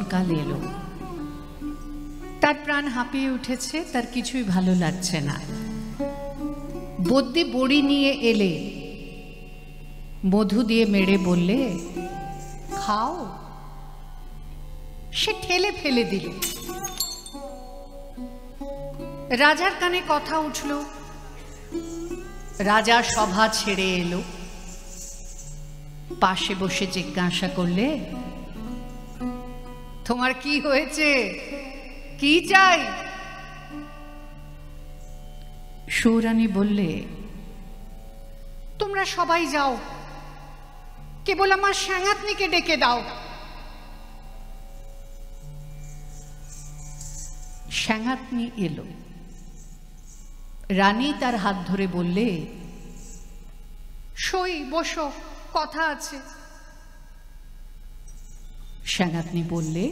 শরৎকাল এলো। তার প্রাণ হাঁপিয়ে উঠেছে, তার কিছুই ভালো লাগছে না। বদ্যি বড়ি নিয়ে এলে, মধু দিয়ে মেরে বললে, খাও। সে ঠেলে ফেলে দিল। রাজার কানে কথা উঠল। রাজা সভা ছেড়ে এলো, পাশে বসে জিজ্ঞাসা করলে, তোমার কি হয়েছে, কি চাই? সুরানী বললে, তোমরা সবাই যাও, কেবল আমার সাঙ্গাতনিকে ডেকে দাও। সাঙ্গাতনি এলো। রানী তার হাত ধরে বললে, সই, বসো, কথা আছে। সাঙ্গাতনি বললে,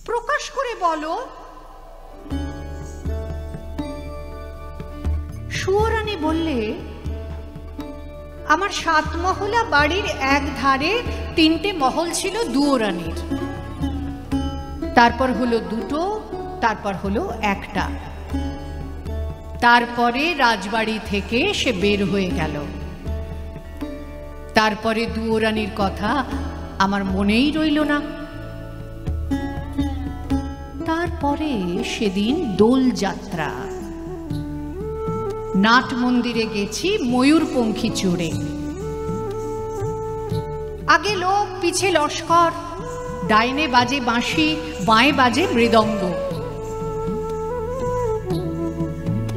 প্রকাশ করে বলো। সুরানী বললে, আমার 7 মহলা বাড়ির এক ধারে 3টে মহল ছিল দুয়োরানীর, তারপর হলো 2টো, তারপর হলো 1টা। তারপরে রাজবাড়ি থেকে সে বের হয়ে গেল। তারপরে দুয়োরানীর কথা আমার মনেই রইল না। তারপরে সেদিন দোল যাত্রা। নাট মন্দিরে গেছি ময়ূরপঙ্খী চড়ে। আগে লোক, পিছে লস্কর, ডাইনে বাজে বাঁশি, বাঁয়ে বাজে মৃদঙ্গ।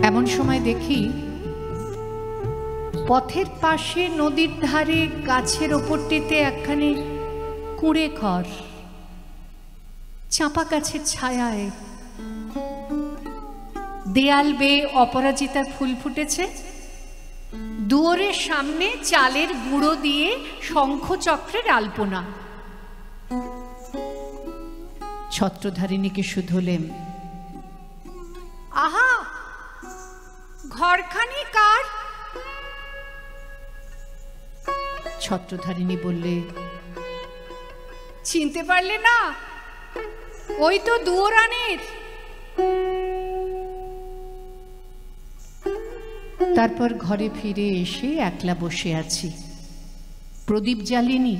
এমন সময় দেখি পথের পাশে নদীর ধারে গাছের ওপরটিতে একখানি কুঁড়ে ঘর, চাঁপা গাছের ছায়ায় দেয়াল বেয়ে অপরাজিতার ফুল ফুটেছে। দুয়ারের সামনে চালের গুঁড়ো দিয়ে শঙ্খচক্রের আলপনা। ছত্রধারিণীকে শুধলেম, আহা, ঘরখানি কার? ছত্রধারিণী বললে, চিনতে পারলে না? ওই তো দুয়োরানীর। তারপর ঘরে ফিরে এসে একলা বসে আছি। প্রদীপ জ্বালিনি,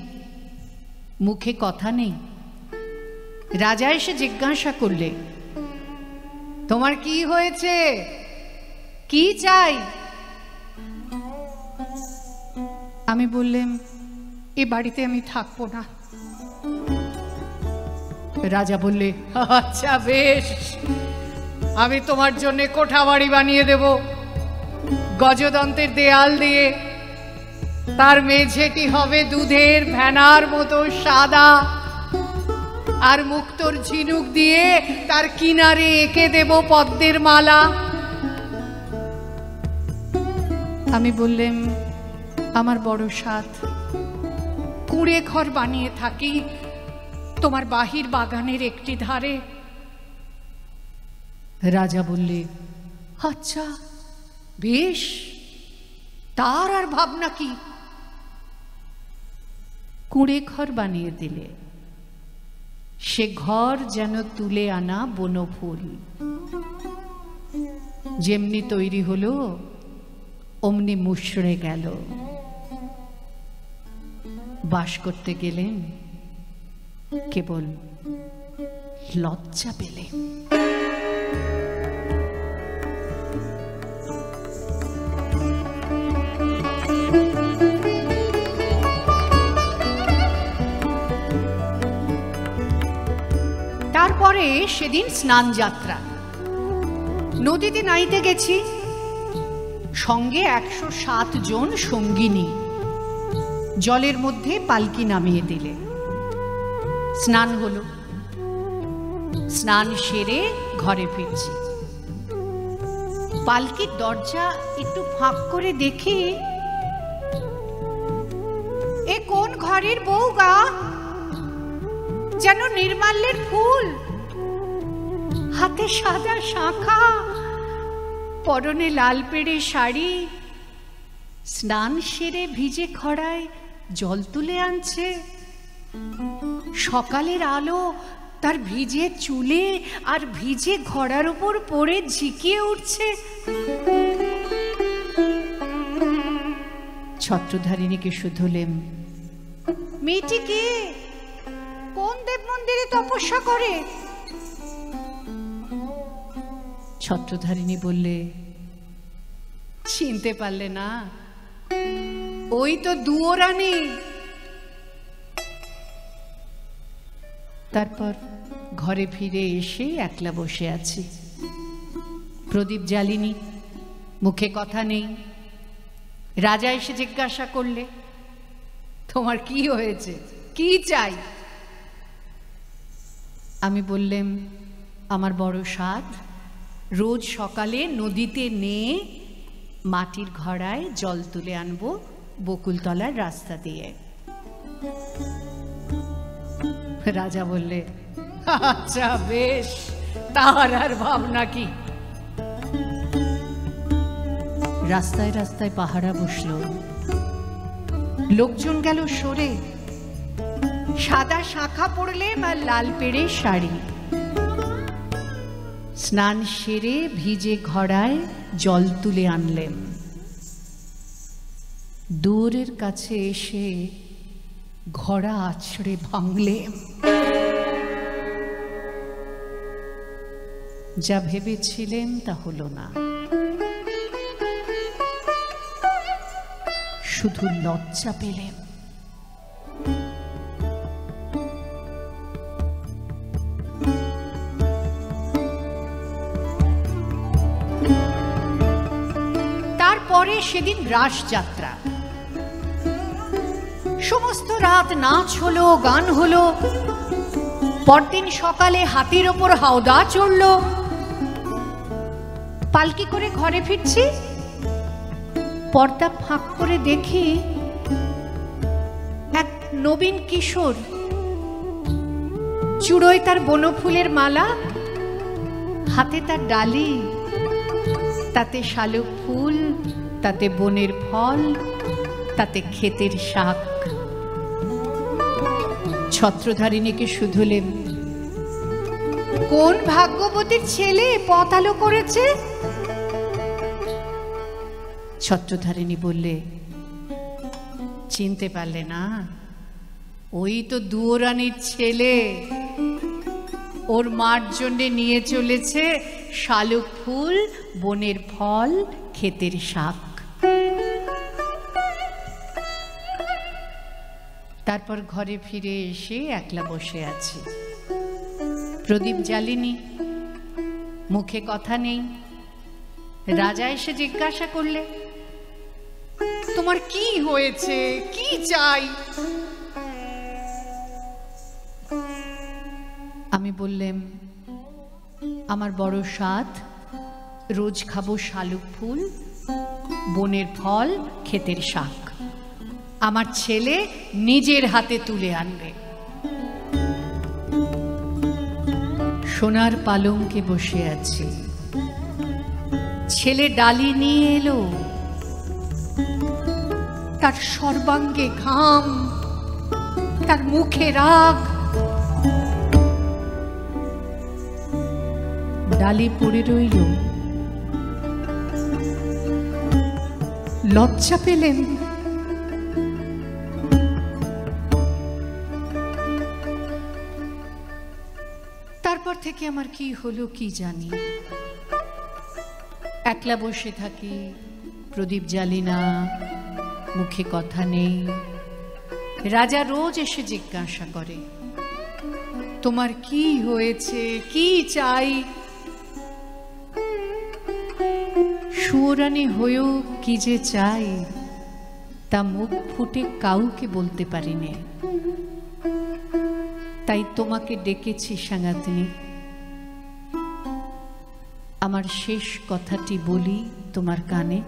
মুখে কথা নেই। রাজা এসে জিজ্ঞাসা করলে, তোমার কি হয়েছে, কি চাই? আমি বললাম, এ বাড়িতে আমি থাকবো না। রাজা বললে, আচ্ছা বেশ, আমি তোমার জন্য কোঠা বাড়ি বানিয়ে দেব, গজদন্তের দেয়াল দিয়ে। তার মেঝেটি হবে দুধের ভেনার মতো সাদা, আর মুক্তোর ঝিনুক দিয়ে তার কিনারে এঁকে দেব পদ্মের মালা। আমি বললাম, আমার বড় সাধ, কুঁড়ে ঘর বানিয়ে থাকি তোমার বাহির বাগানের একটি ধারে। রাজা বললে, আচ্ছা বেশ, তার আর ভাবনা কি? কুঁড়ে ঘর বানিয়ে দিলে। সে ঘর যেন তুলে আনা বনফুল। যেমনি তৈরি হলো অমনি মুষড়ে গেল। বাস করতে গেলেন, কেবল লজ্জা পেলে। তারপরে সেদিন স্নান যাত্রা। নদীতে নাইতে গেছি, সঙ্গে 107 জন সঙ্গিনী। জলের মধ্যে পালকি নামিয়ে দিলে। স্নান হলো। স্নান সেরে ঘরে ফিরছি। পালকির দরজা একটু ফাঁক করে দেখি, এ কোন ঘরের বউ গা? যেন নির্মাল্যের ফুল, হাতে সাদা শাঁখা, পরনে লাল পেড়ে শাড়ি। স্নান সেরে ভিজে খড়ায় জল তুলে আনছে। সকালের আলো তার ভিজে চুলে আর ভিজে ঘোড়ার উপর পড়ে ঝিকিয়ে উঠছে। ছত্রধারিণীকে শুধলেম, মেয়েটি কে? কোন দেব মন্দিরে তপস্যা করে? ছত্রধারিণী বললে, চিনতে পারলে না? ওই তো দুয়োরানী। তারপর ঘরে ফিরে এসে একলা বসে আছি। প্রদীপ জ্বালিনি, মুখে কথা নেই। রাজা এসে জিজ্ঞাসা করলে, তোমার কি হয়েছে, কি চাই? আমি বললাম, আমার বড় সাধ, রোজ সকালে নদীতে নিয়ে মাটির ঘড়ায় জল তুলে আনবো বকুলতলার রাস্তা দিয়ে। রাজা বললে, আচ্ছা বেশ, তার আর ভাবনা কি। রাস্তায় রাস্তায় পাহারা বসলো, লোকজন গেল সরে। সাদা শাঁখা পরলে বা লাল পেড়ে শাড়ি, স্নান সেরে ভিজে ঘড়ায় জল তুলে আনলেন। দুয়ারের কাছে এসে ঘড়া আছড়ে ভাঙলেন। যা ভেবেছিলেন তা হলো না, শুধু লজ্জা পেলেন। তারপরে সেদিন রাস যাত্রা, সমস্ত রাত নাচ হলো, গান হলো। পরদিন সকালে হাতির ওপর হাওদা চড়ল। পালকি করে ঘরে ফিরছি, পর্দা ফাঁক করে দেখি এক নবীন কিশোর, চূড়োয় তার বনফুলের মালা, হাতে তার ডালি, তাতে শালুক ফুল, তাতে বনের ফল, তাতে ক্ষেতের শাক। ছত্রধারিণীকে শুধলেন, কোন ভাগ্যবতীর ছেলে পথ আলো করেছে? ছত্রধারিণী বললে, চিনতে পারলে না? ওই তো দুয়োরানীর ছেলে। ওর মার জন্যে নিয়ে চলেছে শালুক ফুল, বনের ফল, ক্ষেতের শাক। তারপর ঘরে ফিরে এসে একলা বসে আছি। প্রদীপ জ্বালিনি, মুখে কথা নেই। রাজা এসে জিজ্ঞাসা করলে, তোমার কি হয়েছে, কি চাই? আমি বললাম, আমার বড় সাধ, রোজ খাবো শালুক ফুল, বনের ফল, ক্ষেতের শাক। আমার ছেলে নিজের হাতে তুলে আনবে। সোনার পালঙ্কে বসে আছি, ছেলে ডালি নিয়ে এলো। তার সর্বাঙ্গে ঘাম, তার মুখে রাগ। ডালি পড়ে রইল। লজ্জা পেলেন। তারপর থেকে আমার কি হলো কি জানি। একলা বসে থাকি, প্রদীপ জ্বালি না, মুখে কথা নেই। রাজা রোজ এসে জিজ্ঞাসা করে, তোমার কি হয়েছে, কি চাই? সুয়োরানী হয়েও কি যে চাই তা মুখ ফুটে কাউকে বলতে পারিনি। তাই তোমাকে ডেকেছি সাঙ্গাতিনী। আমার শেষ কথাটি বলি তোমার কানে।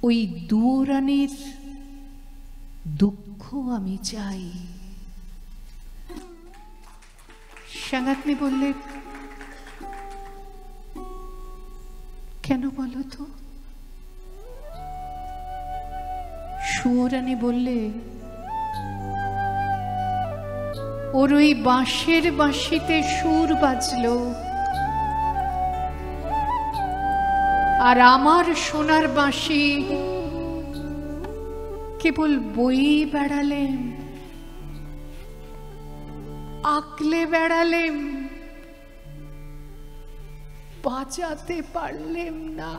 ওই দুয়োরানীর দুঃখ আমি চাই। সাঙ্গাতিনী বললে, কেন বলো তো? সুয়োরানী বললে, ওর ওই বাঁশের বাঁশিতে সুর বাজলো, আর আমার সোনার বাঁশি কেবল বই বেড়ালেম, আঁকলে বেড়ালেম, বাজাতে পারলেম না।